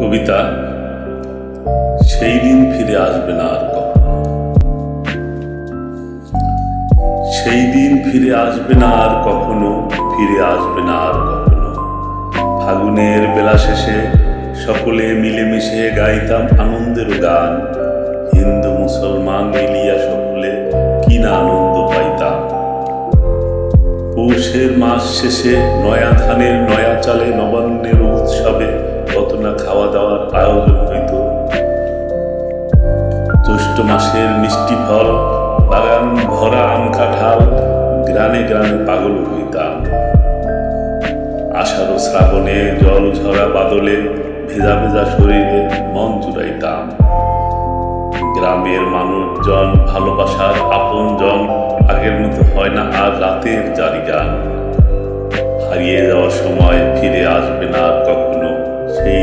কবিতা সেই দিন ফিরে আসবে না আর কখনো। সেই দিন ফিরে আসবে না আর কখনো, ফিরে আসবে না আর কখনো। ফাগুনের বেলা শেষে সকলে মিলেমিশে গাইতাম আনন্দের গান। হিন্দু মুসলমান মিলিয়া সকলে কি না আনন্দ পাইতাম। পৌষের মাস শেষে নয়া ধানের নয়া চালে নবান্নের উৎসবে কত না খাওয়া দাওয়ার আয়োজন হইত। জ্যৈষ্ঠ মাসের মিষ্টি ফল, বাগান ভরা আম কাঁঠাল, গ্রামে গ্রামে পাগল হইতাম। আষাঢ় শ্রাবণে জল ঝরা বাদলে ভেজা ভেজা শরীরে মন জুড়াইতাম। গ্রামের মানুষজন, ভালোবাসার আপনজন আগের মতো হয় না আর রাতের জারি গান। হারিয়ে যাওয়ার সময় ফিরে আসবে না আর কখনো, সেই